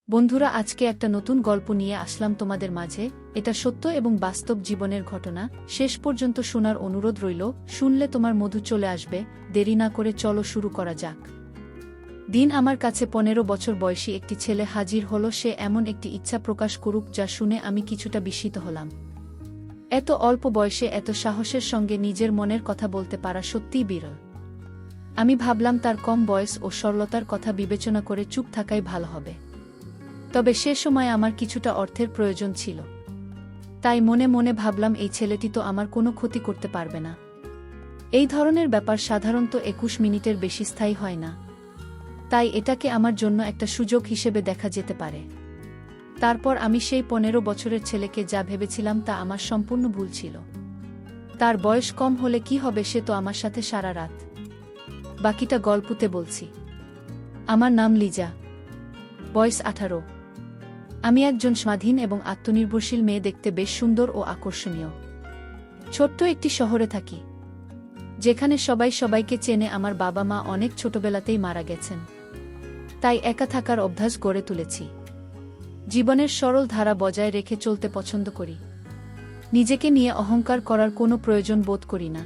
বন্ধুরা, আজকে একটা নতুন গল্প নিয়ে আসলাম তোমাদের মাঝে। এটা সত্য এবং বাস্তব জীবনের ঘটনা। শেষ পর্যন্ত শোনার অনুরোধ রইল। শুনলে তোমার মধু চলে আসবে। দেরি না করে চলো শুরু করা যাক। দিন আমার কাছে 15 বছর বয়সী একটি ছেলে হাজির হলো। সে এমন একটি ইচ্ছা প্রকাশ করুক যা শুনে আমি কিছুটা বিস্মিত হলাম। এত অল্প বয়সে এত সাহসের সঙ্গে নিজের মনের কথা বলতে পারা সত্যিই বিরল। আমি ভাবলাম তার কম বয়স ও সরলতার কথা বিবেচনা করে চুপ থাকাই ভালো হবে। তবে সে সময় আমার কিছুটা অর্থের প্রয়োজন ছিল। তাই মনে মনে ভাবলাম, এই ছেলেটি তো আমার কোনো ক্ষতি করতে পারবে না। এই ধরনের ব্যাপার সাধারণত 21 মিনিটের বেশি স্থায়ী হয় না। তাই এটাকে আমার জন্য একটা সুযোগ হিসেবে দেখা যেতে পারে। তারপর আমি সেই 15 বছরের ছেলেকে যা ভেবেছিলাম তা আমার সম্পূর্ণ ভুল ছিল। তার বয়স কম হলে কি হবে, সে তো আমার সাথে সারা রাত। বাকিটা গল্পতে বলছি। আমার নাম লিজা, বয়স 18। আমি একজন স্বাধীন এবং আত্মনির্ভরশীল মেয়ে, দেখতে বেশ সুন্দর ও আকর্ষণীয়। ছোট্ট একটি শহরে থাকি, যেখানে সবাই সবাইকে চেনে। আমার বাবা মা অনেক ছোটবেলাতেই মারা গেছেন, তাই একা থাকার অভ্যাস গড়ে তুলেছি। জীবনের সরল ধারা বজায় রেখে চলতে পছন্দ করি। নিজেকে নিয়ে অহংকার করার কোনো প্রয়োজন বোধ করি না।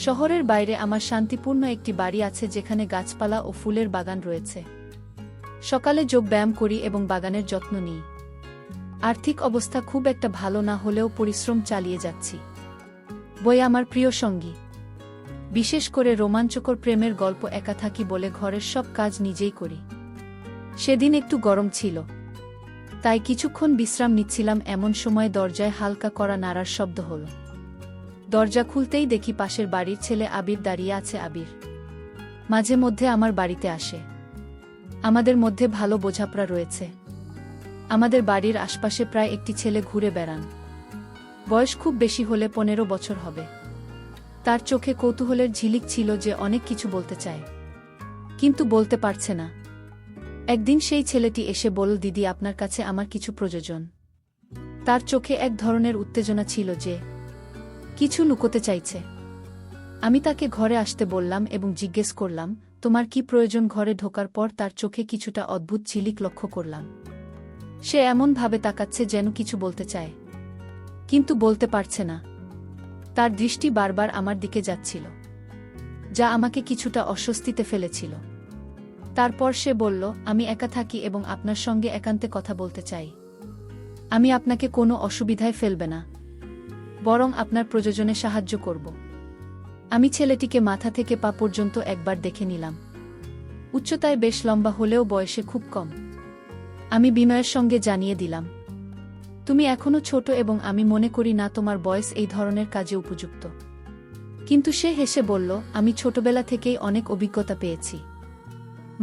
শহরের বাইরে আমার শান্তিপূর্ণ একটি বাড়ি আছে, যেখানে গাছপালা ও ফুলের বাগান রয়েছে। সকালে যোগ ব্যায়াম করি এবং বাগানের যত্ন নিই। আর্থিক অবস্থা খুব একটা ভালো না হলেও পরিশ্রম চালিয়ে যাচ্ছি। বই আমার প্রিয় সঙ্গী, বিশেষ করে রোমাঞ্চকর প্রেমের গল্প। একা থাকি বলে ঘরের সব কাজ নিজেই করি। সেদিন একটু গরম ছিল, তাই কিছুক্ষণ বিশ্রাম নিচ্ছিলাম। এমন সময় দরজায় হালকা করা নাড়ার শব্দ হল। দরজা খুলতেই দেখি পাশের বাড়ির ছেলে আবির দাঁড়িয়ে আছে। আবির মাঝে মধ্যে আমার বাড়িতে আসে। আমাদের মধ্যে ভালো বোঝাপড়া রয়েছে। আমাদের বাড়ির আশপাশে প্রায় একটি ছেলে ঘুরে বেড়ান। বয়স খুব বেশি হলে 15 বছর হবে। তার চোখে কৌতূহলের ঝিলিক ছিল, যে অনেক কিছু বলতে চায় কিন্তু বলতে পারছে না। একদিন সেই ছেলেটি এসে বলল, দিদি, আপনার কাছে আমার কিছু প্রয়োজন। তার চোখে এক ধরনের উত্তেজনা ছিল, যে কিছু লুকোতে চাইছে। আমি তাকে ঘরে আসতে বললাম এবং জিজ্ঞেস করলাম, তোমার কি প্রয়োজন? ঘরে ঢোকার পর তার চোখে কিছুটা অদ্ভুত ঝিলিক লক্ষ্য করলাম। সে এমনভাবে তাকাচ্ছে যেন কিছু বলতে চায়, কিন্তু বলতে পারছে না। তার দৃষ্টি বারবার আমার দিকে যাচ্ছিল, যা আমাকে কিছুটা অস্বস্তিতে ফেলেছিল। তারপর সে বলল, আমি একা থাকি এবং আপনার সঙ্গে একান্তে কথা বলতে চাই। আমি আপনাকে কোনো অসুবিধায় ফেলবে না, বরং আপনার প্রয়োজনে সাহায্য করব। আমি ছেলেটিকে মাথা থেকে পা পর্যন্ত একবার দেখে নিলাম। উচ্চতায় বেশ লম্বা হলেও বয়সে খুব কম। আমি বিনয়ের সঙ্গে জানিয়ে দিলাম, তুমি এখনো ছোট এবং আমি মনে করি না তোমার বয়স এই ধরনের কাজে উপযুক্ত। কিন্তু সে হেসে বলল, আমি ছোটবেলা থেকেই অনেক অভিজ্ঞতা পেয়েছি।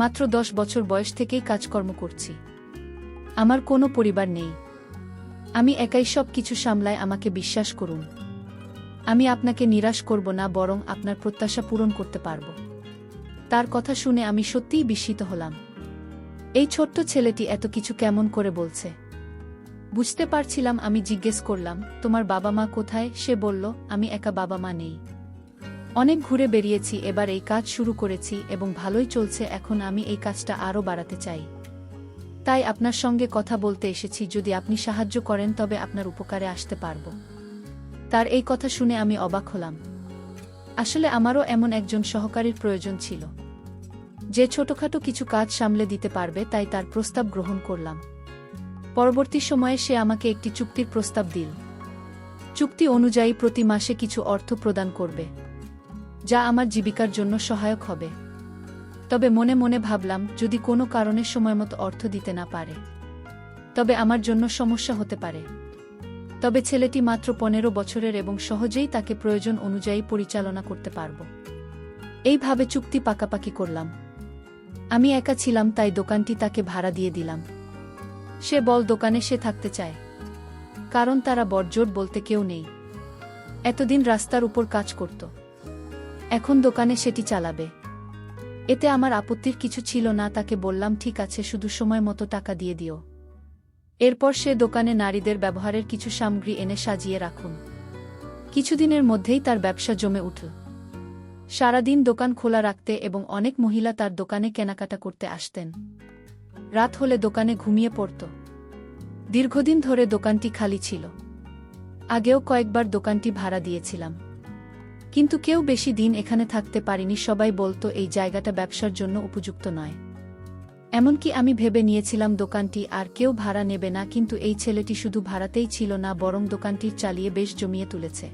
মাত্র 10 বছর বয়স থেকেই কাজকর্ম করছি। আমার কোনো পরিবার নেই। আমি একাই সব কিছু সামলাই। আমাকে বিশ্বাস করুন, আমি আপনাকে নিরাশ করব না, বরং আপনার প্রত্যাশা পূরণ করতে পারব। তার কথা শুনে আমি সত্যিই বিস্মিত হলাম। এই ছোট্ট ছেলেটি এত কিছু কেমন করে বলছে? বুঝতে পারছিলাম। আমি জিজ্ঞেস করলাম, তোমার বাবা মা কোথায়? সে বলল, আমি একা, বাবা মা নেই। অনেক ঘুরে বেরিয়েছি, এবার এই কাজ শুরু করেছি এবং ভালোই চলছে। এখন আমি এই কাজটা আরও বাড়াতে চাই। তাই আপনার সঙ্গে কথা বলতে এসেছি। যদি আপনি সাহায্য করেন তবে আপনার উপকারে আসতে পারব। তার এই কথা শুনে আমি অবাক হলাম। আসলে আমারও এমন একজন সহকারীর প্রয়োজন ছিল, যে ছোটখাটো কিছু কাজ সামলে দিতে পারবে। তাই তার প্রস্তাব গ্রহণ করলাম। পরবর্তী সময়ে সে আমাকে একটি চুক্তির প্রস্তাব দিল। চুক্তি অনুযায়ী প্রতি মাসে কিছু অর্থ প্রদান করবে, যা আমার জীবিকার জন্য সহায়ক হবে। তবে মনে মনে ভাবলাম, যদি কোনো কারণে সময়মতো অর্থ দিতে না পারে তবে আমার জন্য সমস্যা হতে পারে। তবে ছেলেটি মাত্র 15 বছরের এবং সহজেই তাকে প্রয়োজন অনুযায়ী পরিচালনা করতে পারব। এইভাবে চুক্তি পাকাপাকি করলাম। আমি একা ছিলাম, তাই দোকানটি তাকে ভাড়া দিয়ে দিলাম। সে বল দোকানে সে থাকতে চায়, কারণ তারা বড়জোর বলতে কেউ নেই। এতদিন রাস্তার উপর কাজ করত, এখন দোকানে সেটি চালাবে। এতে আমার আপত্তির কিছু ছিল না। তাকে বললাম, ঠিক আছে, শুধু সময় মতো টাকা দিয়ে দিও। এরপর সে দোকানে নারীদের ব্যবহারের কিছু সামগ্রী এনে সাজিয়ে রাখুন। কিছুদিনের মধ্যেই তার ব্যবসা জমে উঠল। সারাদিন দোকান খোলা রাখতে এবং অনেক মহিলা তার দোকানে কেনাকাটা করতে আসতেন। রাত হলে দোকানে ঘুমিয়ে পড়ত। দীর্ঘদিন ধরে দোকানটি খালি ছিল। আগেও কয়েকবার দোকানটি ভাড়া দিয়েছিলাম, কিন্তু কেউ বেশি দিন এখানে থাকতে পারেনি। সবাই বলতো এই জায়গাটা ব্যবসার জন্য উপযুক্ত নয়। এমনকি আমি ভেবে নিয়েছিলাম দোকানটি আর কেউ ভাড়া নেবে না, কিন্তু এই ছেলেটি শুধু ভাড়াতেই ছিল না, বরং দোকানটির চালিয়ে বেশ জমিয়ে তুলেছে।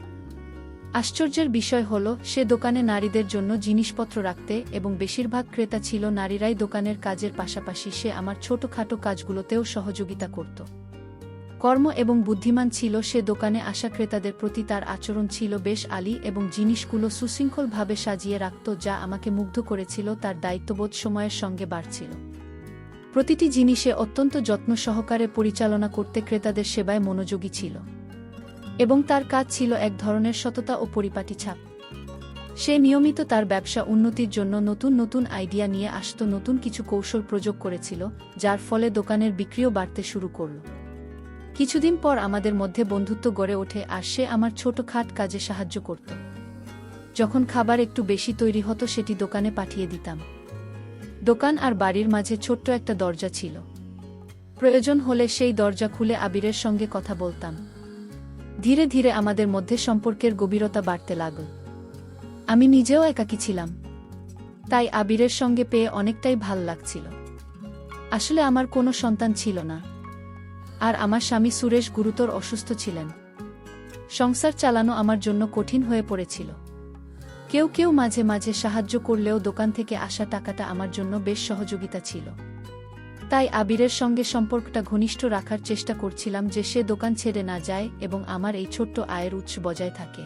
আশ্চর্যের বিষয় হল, সে দোকানে নারীদের জন্য জিনিসপত্র রাখতে এবং বেশিরভাগ ক্রেতা ছিল নারীরাই। দোকানের কাজের পাশাপাশি সে আমার ছোটখাটো কাজগুলোতেও সহযোগিতা করত। কর্ম এবং বুদ্ধিমান ছিল সে। দোকানে আসা ক্রেতাদের প্রতি তার আচরণ ছিল বেশ আলী এবং জিনিসগুলো সুশৃঙ্খলভাবে সাজিয়ে রাখত, যা আমাকে মুগ্ধ করেছিল। তার দায়িত্ববোধ সময়ের সঙ্গে বাড়ছিল। প্রতিটি জিনিসে অত্যন্ত যত্ন সহকারে পরিচালনা করতে ক্রেতাদের সেবায় মনোযোগী ছিল, এবং তার কাজ ছিল এক ধরনের সততা ও পরিপাটি ছাপ। সে নিয়মিত তার ব্যবসা উন্নতির জন্য নতুন নতুন আইডিয়া নিয়ে আসত, নতুন কিছু কৌশল প্রয়োগ করেছিল, যার ফলে দোকানের বিক্রিও বাড়তে শুরু করল। কিছুদিন পর আমাদের মধ্যে বন্ধুত্ব গড়ে ওঠে আর সে আমার ছোটখাট কাজে সাহায্য করত। যখন খাবার একটু বেশি তৈরি হতো সেটি দোকানে পাঠিয়ে দিতাম। দোকান আর বাড়ির মাঝে ছোট্ট একটা দরজা ছিল। প্রয়োজন হলে সেই দরজা খুলে আবিরের সঙ্গে কথা বলতাম। ধীরে ধীরে আমাদের মধ্যে সম্পর্কের গভীরতা বাড়তে লাগল। আমি নিজেও একাকী ছিলাম, তাই আবিরের সঙ্গে পেয়ে অনেকটাই ভাল লাগছিল। আসলে আমার কোনো সন্তান ছিল না, আর আমার স্বামী সুরেশ গুরুতর অসুস্থ ছিলেন। সংসার চালানো আমার জন্য কঠিন হয়ে পড়েছিল। কেউ কেউ মাঝে মাঝে সাহায্য করলেও দোকান থেকে আসা টাকাটা আমার জন্য বেশ সহযোগিতা ছিল। তাই আবিরের সঙ্গে সম্পর্কটা ঘনিষ্ঠ রাখার চেষ্টা করছিলাম, যে সে দোকান ছেড়ে না যায় এবং আমার এই ছোট্ট আয়ের উৎস বজায় থাকে।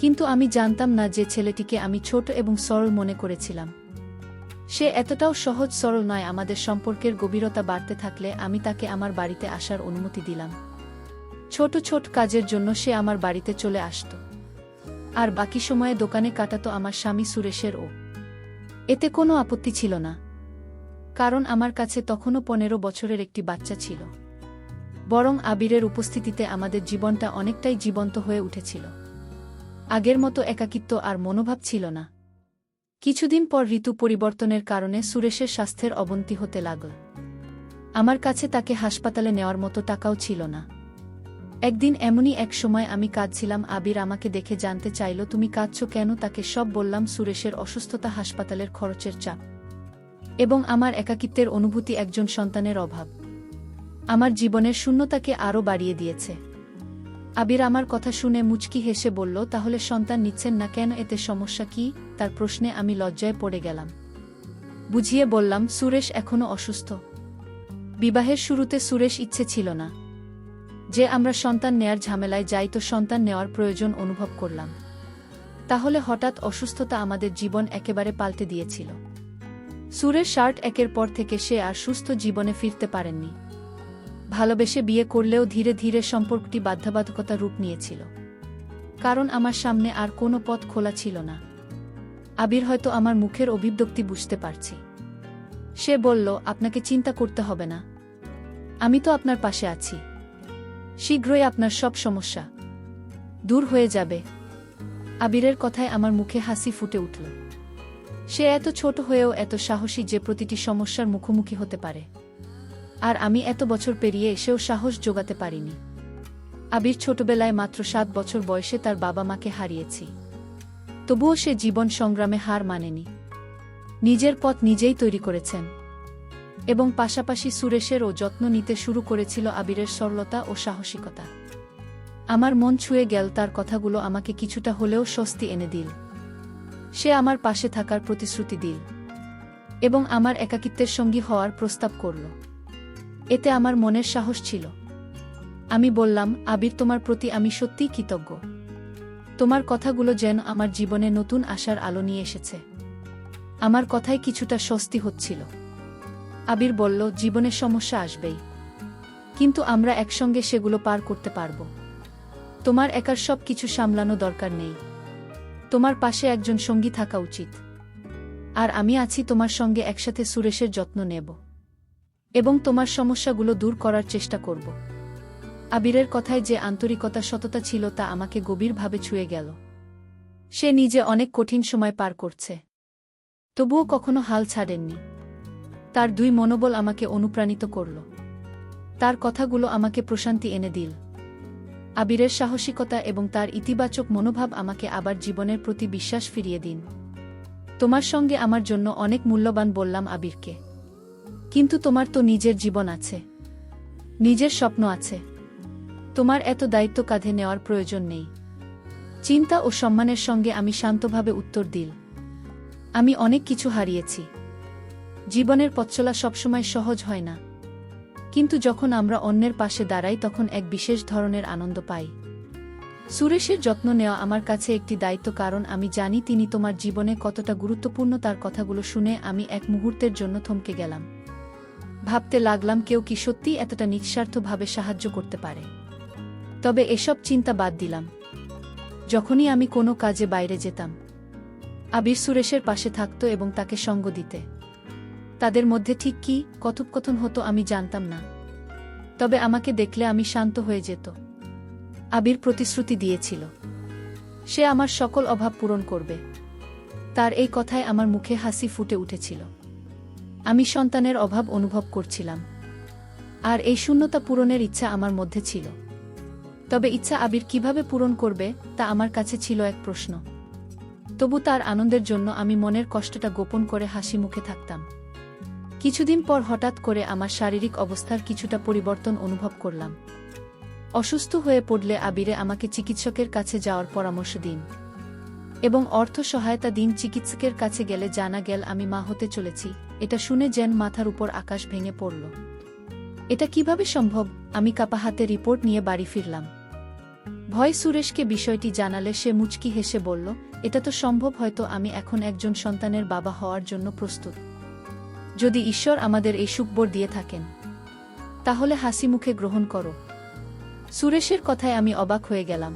কিন্তু আমি জানতাম না যে ছেলেটিকে আমি ছোট এবং সরল মনে করেছিলাম, সে এতটাও সহজ সরল নয়। আমাদের সম্পর্কের গভীরতা বাড়তে থাকলে আমি তাকে আমার বাড়িতে আসার অনুমতি দিলাম। ছোট ছোট কাজের জন্য সে আমার বাড়িতে চলে আসত, আর বাকি সময়ে দোকানে কাটাতো আমার স্বামী সুরেশেরও। এতে কোনো আপত্তি ছিল না, কারণ আমার কাছে তখনও 15 বছরের একটি বাচ্চা ছিল। বরং আবিরের উপস্থিতিতে আমাদের জীবনটা অনেকটাই জীবন্ত হয়ে উঠেছিল। আগের মতো একাকিত্ব আর মনোভাব ছিল না। কিছুদিন পর ঋতু পরিবর্তনের কারণে সুরেশের স্বাস্থ্যের অবনতি হতে লাগল। আমার কাছে তাকে হাসপাতালে নেওয়ার মতো টাকাও ছিল না। একদিন এমনই এক সময় আমি কাঁদছিলাম। আবির আমাকে দেখে জানতে চাইল, তুমি কাঁদছো কেন? তাকে সব বললাম, সুরেশের অসুস্থতা, হাসপাতালের খরচের চাপ এবং আমার একাকিত্বের অনুভূতি, একজন সন্তানের অভাব আমার জীবনের শূন্যতাকে আরও বাড়িয়ে দিয়েছে। আবির আমার কথা শুনে মুচকি হেসে বলল, তাহলে সন্তান নিচ্ছেন না কেন? এতে সমস্যা কি? তার প্রশ্নে আমি লজ্জায় পড়ে গেলাম। বুঝিয়ে বললাম, সুরেশ এখনো অসুস্থ। বিবাহের শুরুতে সুরেশ ইচ্ছে ছিল না যে আমরা সন্তান নেয়ার ঝামেলায় যাই, তো সন্তান নেওয়ার প্রয়োজন অনুভব করলাম। তাহলে হঠাৎ অসুস্থতা আমাদের জীবন একেবারে পাল্টে দিয়েছিল। সুরেশ একের পর থেকে সে আর সুস্থ জীবনে ফিরতে পারেননি। ভালোবেসে বিয়ে করলেও ধীরে ধীরে সম্পর্কটি বাধ্যবাধকতার রূপ নিয়েছিল, কারণ আমার সামনে আর কোনো পথ খোলা ছিল না। আবির হয়তো আমার মুখের অভিব্যক্তি বুঝতে পারছি। সে বলল, আপনাকে চিন্তা করতে হবে না, আমি তো আপনার পাশে আছি। শীঘ্রই আপনার সব সমস্যা দূর হয়ে যাবে। আবিরের কথায় আমার মুখে হাসি ফুটে উঠল। সে এত ছোট হয়েও এত সাহসী যে প্রতিটি সমস্যার মুখোমুখি হতে পারে, আর আমি এত বছর পেরিয়ে এসেও সাহস জোগাতে পারিনি। আবির ছোটবেলায় মাত্র 7 বছর বয়সে তার বাবা মাকে হারিয়েছি, তবুও সে জীবন সংগ্রামে হার মানেনি। নিজের পথ নিজেই তৈরি করেছেন, এবং পাশাপাশি সুরেশেরও যত্ন নিতে শুরু করেছিল। আবিরের সরলতা ও সাহসিকতা আমার মন ছুঁয়ে গেল। তার কথাগুলো আমাকে কিছুটা হলেও স্বস্তি এনে দিল। সে আমার পাশে থাকার প্রতিশ্রুতি দিল এবং আমার একাকিত্বের সঙ্গী হওয়ার প্রস্তাব করল। এতে আমার মনের সাহস ছিল। আমি বললাম, আবির, তোমার প্রতি আমি সত্যিই কৃতজ্ঞ। তোমার কথাগুলো যেন আমার জীবনে নতুন আশার আলো নিয়ে এসেছে। আমার কথায় কিছুটা স্বস্তি হচ্ছিল। আবির বলল, জীবনে সমস্যা আসবেই, কিন্তু আমরা একসঙ্গে সেগুলো পার করতে পারব। তোমার একার সব কিছু সামলানো দরকার নেই। তোমার পাশে একজন সঙ্গী থাকা উচিত, আর আমি আছি তোমার সঙ্গে। একসাথে সুরেশের যত্ন নেব এবং তোমার সমস্যাগুলো দূর করার চেষ্টা করব। আবিরের কথায় যে আন্তরিকতা, সততা ছিল, তা আমাকে গভীরভাবে ছুঁয়ে গেল। সে নিজে অনেক কঠিন সময় পার করছে, তবুও কখনো হাল ছাড়েননি। তার দুই মনোবল আমাকে অনুপ্রাণিত করল। তার কথাগুলো আমাকে প্রশান্তি এনে দিল। আবিরের সাহসিকতা এবং তার ইতিবাচক মনোভাব আমাকে আবার জীবনের প্রতি বিশ্বাস ফিরিয়ে দিন। তোমার সঙ্গে আমার জন্য অনেক মূল্যবান বললাম আবিরকে। কিন্তু তোমার তো নিজের জীবন আছে, নিজের স্বপ্ন আছে। তোমার এত দায়িত্ব কাঁধে নেওয়ার প্রয়োজন নেই। চিন্তা ও সম্মানের সঙ্গে আমি শান্তভাবে উত্তর দিল, আমি অনেক কিছু হারিয়েছি। জীবনের পথচলা সবসময় সহজ হয় না, কিন্তু যখন আমরা অন্যের পাশে দাঁড়াই তখন এক বিশেষ ধরনের আনন্দ পাই। সুরেশের যত্ন নেওয়া আমার কাছে একটি দায়িত্ব, কারণ আমি জানি তিনি তোমার জীবনে কতটা গুরুত্বপূর্ণ। তার কথাগুলো শুনে আমি এক মুহূর্তের জন্য থমকে গেলাম। ভাবতে লাগলাম, কেউ কি সত্যিই এতটা নিঃস্বার্থভাবে সাহায্য করতে পারে? তবে এসব চিন্তা বাদ দিলাম। যখনই আমি কোনো কাজে বাইরে যেতাম, আবির সুরেশের পাশে থাকত এবং তাকে সঙ্গ দিতে। তাদের মধ্যে ঠিক কী কথোপকথন হতো আমি জানতাম না, তবে আমাকে দেখলে আমি শান্ত হয়ে যেত। আবির প্রতিশ্রুতি দিয়েছিল, সে আমার সকল অভাব পূরণ করবে। তার এই কথায় আমার মুখে হাসি ফুটে উঠেছিল। আমি সন্তানের অভাব অনুভব করছিলাম, আর এই শূন্যতা পূরণের ইচ্ছা আমার মধ্যে ছিল। তবে ইচ্ছা আবির কিভাবে পূরণ করবে তা আমার কাছে ছিল এক প্রশ্ন। তবু তার আনন্দের জন্য আমি মনের কষ্টটা গোপন করে হাসি মুখে থাকতাম। কিছুদিন পর হঠাৎ করে আমার শারীরিক অবস্থার কিছুটা পরিবর্তন অনুভব করলাম। অসুস্থ হয়ে পড়লে আবিরে আমাকে চিকিৎসকের কাছে যাওয়ার পরামর্শ দিন এবং অর্থ সহায়তা দিন। চিকিৎসকের কাছে গেলে জানা গেল আমি মা হতে চলেছি। এটা শুনে যেন মাথার উপর আকাশ ভেঙে পড়ল। এটা কিভাবে সম্ভব? আমি কাঁপা হাতে রিপোর্ট নিয়ে বাড়ি ফিরলাম। ভয় সুরেশকে বিষয়টি জানালে সে মুচকি হেসে বলল, এটা তো সম্ভব, হয়তো আমি এখন একজন সন্তানের বাবা হওয়ার জন্য প্রস্তুত। যদি ঈশ্বর আমাদের এই সুখবর দিয়ে থাকেন, তাহলে হাসি মুখে গ্রহণ করো। সুরেশের কথায় আমি অবাক হয়ে গেলাম।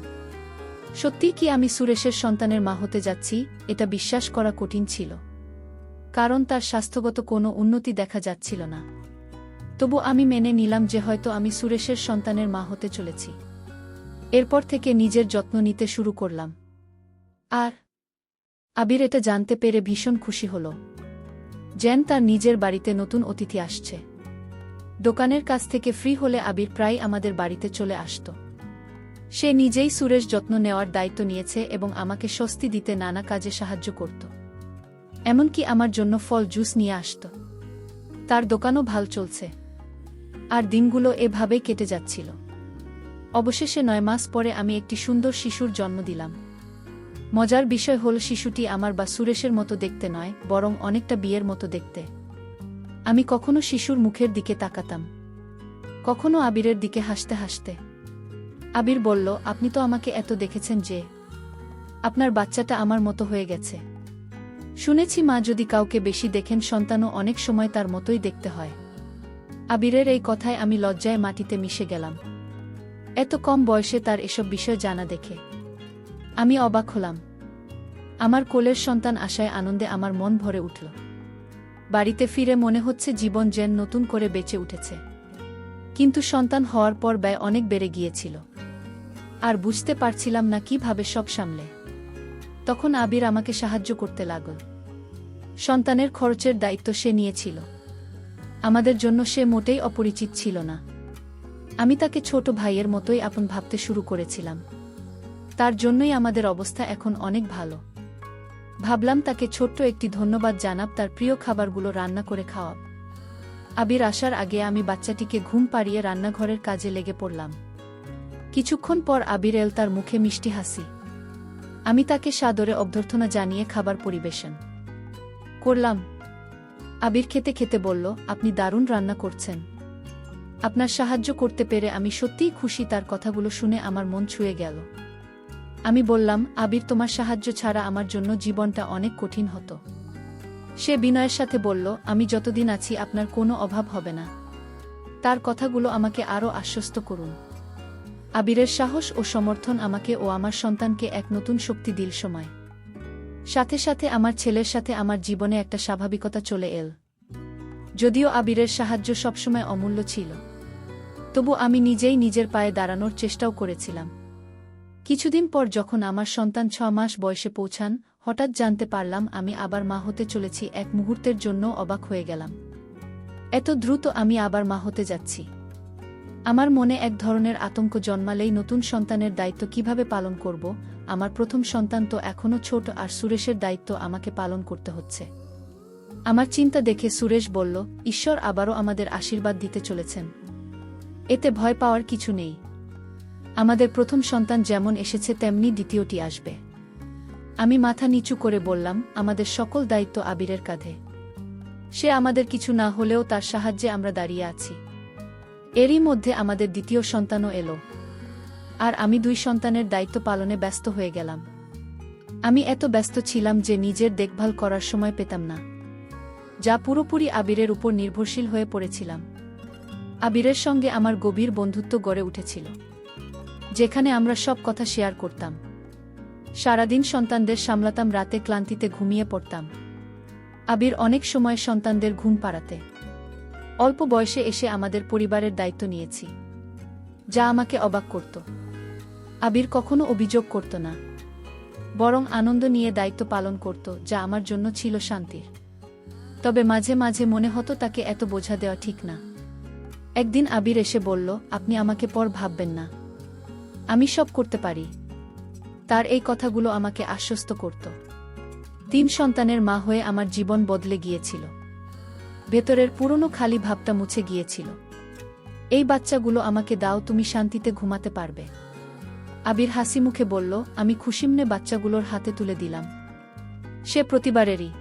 সত্যিই কি আমি সুরেশের সন্তানের মা হতে যাচ্ছি? এটা বিশ্বাস করা কঠিন ছিল, কারণ তার স্বাস্থ্যগত কোনো উন্নতি দেখা যাচ্ছিল না। তবু আমি মেনে নিলাম যে হয়তো আমি সুরেশের সন্তানের মা হতে চলেছি। এরপর থেকে নিজের যত্ন নিতে শুরু করলাম। আর আবির এটা জানতে পেরে ভীষণ খুশি হল, যেন তার নিজের বাড়িতে নতুন অতিথি আসছে। দোকানের কাছ থেকে ফ্রি হলে আবির প্রায় আমাদের বাড়িতে চলে আসত। সে নিজেই সুরেশ যত্ন নেওয়ার দায়িত্ব নিয়েছে এবং আমাকে স্বস্তি দিতে নানা কাজে সাহায্য করত। এমনকি আমার জন্য ফল জুস নিয়ে আসত। তার দোকানও ভাল চলছে, আর দিনগুলো এভাবেই কেটে যাচ্ছিল। অবশেষে 9 মাস পরে আমি একটি সুন্দর শিশুর জন্ম দিলাম। মজার বিষয় হল, শিশুটি আমার বা সুরেশের মতো দেখতে নয়, বরং অনেকটা বিয়ের মতো দেখতে। আমি কখনো শিশুর মুখের দিকে তাকাতাম, কখনো আবিরের দিকে হাসতে হাসতে। আবির বলল, আপনি তো আমাকে এত দেখেছেন যে আপনার বাচ্চাটা আমার মতো হয়ে গেছে। শুনেছি মা যদি কাউকে বেশি দেখেন, সন্তানও অনেক সময় তার মতোই দেখতে হয়। আবিরের এই কথায় আমি লজ্জায় মাটিতে মিশে গেলাম। এত কম বয়সে তার এসব বিষয় জানা দেখে আমি অবাক হলাম। আমার কোলের সন্তান আশায় আনন্দে আমার মন ভরে উঠল। বাড়িতে ফিরে মনে হচ্ছে জীবন যেন নতুন করে বেঁচে উঠেছে। কিন্তু সন্তান হওয়ার পর ব্যয় অনেক বেড়ে গিয়েছিল, আর বুঝতে পারছিলাম না কিভাবে সব সামলে। তখন আবির আমাকে সাহায্য করতে লাগল। সন্তানের খরচের দায়িত্ব সে নিয়েছিল। আমাদের জন্য সে মোটেই অপরিচিত ছিল না। আমি তাকে ছোট ভাইয়ের মতোই আপন ভাবতে শুরু করেছিলাম। তার জন্যই আমাদের অবস্থা এখন অনেক ভালো। ভাবলাম তাকে ছোট্ট একটি ধন্যবাদ জানাব, তার প্রিয় খাবারগুলো রান্না করে খাওয়াব। আবির আসার আগে আমি বাচ্চাটিকে ঘুম পাড়িয়ে রান্নাঘরের কাজে লেগে পড়লাম। কিছুক্ষণ পর আবির এল, তার মুখে মিষ্টি হাসি। আমি তাকে সাদরে অভ্যর্থনা জানিয়ে খাবার পরিবেশন করলাম। আবির খেতে খেতে বলল, আপনি দারুণ রান্না করছেন। আপনার সাহায্য করতে পেরে আমি সত্যিই খুশি। তার কথাগুলো শুনে আমার মন ছুঁয়ে গেল। আমি বললাম, আবির, তোমার সাহায্য ছাড়া আমার জন্য জীবনটা অনেক কঠিন হতো। সে বিনয়ের সাথে বলল, আমি যতদিন আছি আপনার কোনো অভাব হবে না। তার কথাগুলো আমাকে আরও আশ্বস্ত করুন। আবিরের সাহস ও সমর্থন আমাকে ও আমার সন্তানকে এক নতুন শক্তি দিল। সময় সাথে সাথে আমার ছেলের সাথে আমার জীবনে একটা স্বাভাবিকতা চলে এল। যদিও আবিরের সাহায্য সবসময় অমূল্য ছিল, তবু আমি নিজেই নিজের পায়ে দাঁড়ানোর চেষ্টাও করেছিলাম। কিছুদিন পর যখন আমার সন্তান 6 মাস বয়সে পৌঁছান, হঠাৎ জানতে পারলাম আমি আবার মা হতে চলেছি। এক মুহূর্তের জন্য অবাক হয়ে গেলাম। এত দ্রুত আমি আবার মা হতে যাচ্ছি। আমার মনে এক ধরনের আতঙ্ক জন্মালেই নতুন সন্তানের দায়িত্ব কিভাবে পালন করব। আমার প্রথম সন্তান তো এখনও ছোট, আর সুরেশের দায়িত্ব আমাকে পালন করতে হচ্ছে। আমার চিন্তা দেখে সুরেশ বলল, ঈশ্বর আবারও আমাদের আশীর্বাদ দিতে চলেছেন। এতে ভয় পাওয়ার কিছু নেই। আমাদের প্রথম সন্তান যেমন এসেছে তেমনি দ্বিতীয়টি আসবে। আমি মাথা নিচু করে বললাম, আমাদের সকল দায়িত্ব আবিরের কাঁধে। সে আমাদের কিছু না হলেও তার সাহায্যে আমরা দাঁড়িয়ে আছি। এরই মধ্যে আমাদের দ্বিতীয় সন্তানও এলো, আর আমি 2 সন্তানের দায়িত্ব পালনে ব্যস্ত হয়ে গেলাম। আমি এত ব্যস্ত ছিলাম যে নিজের দেখভাল করার সময় পেতাম না, যা পুরোপুরি আবিরের উপর নির্ভরশীল হয়ে পড়েছিলাম। আবিরের সঙ্গে আমার গভীর বন্ধুত্ব গড়ে উঠেছিল, যেখানে আমরা সব কথা শেয়ার করতাম। সারাদিন সন্তানদের সামলাতাম, রাতে ক্লান্তিতে ঘুমিয়ে পড়তাম। আবির অনেক সময় সন্তানদের ঘুম পাড়াতে অল্প বয়সে এসে আমাদের পরিবারের দায়িত্ব নিয়েছি, যা আমাকে অবাক করত। আবির কখনো অভিযোগ করত না, বরং আনন্দ নিয়ে দায়িত্ব পালন করত, যা আমার জন্য ছিল শান্তির। তবে মাঝে মাঝে মনে হতো তাকে এত বোঝা দেওয়া ঠিক না। একদিন আবির এসে বলল, আপনি আমাকে পর ভাববেন না, আমি সব করতে পারি। তার এই কথাগুলো আমাকে আশ্বস্ত করত। 3 সন্তানের মা হয়ে আমার জীবন বদলে গিয়েছিল। ভেতরের পুরনো খালি ভাবটা মুছে গিয়েছিল। এই বাচ্চাগুলো আমাকে দাও, তুমি শান্তিতে ঘুমাতে পারবে। আবির হাসি মুখে বলল, আমি খুশিমনে বাচ্চাগুলোর হাতে তুলে দিলাম। সে প্রতিবারেরই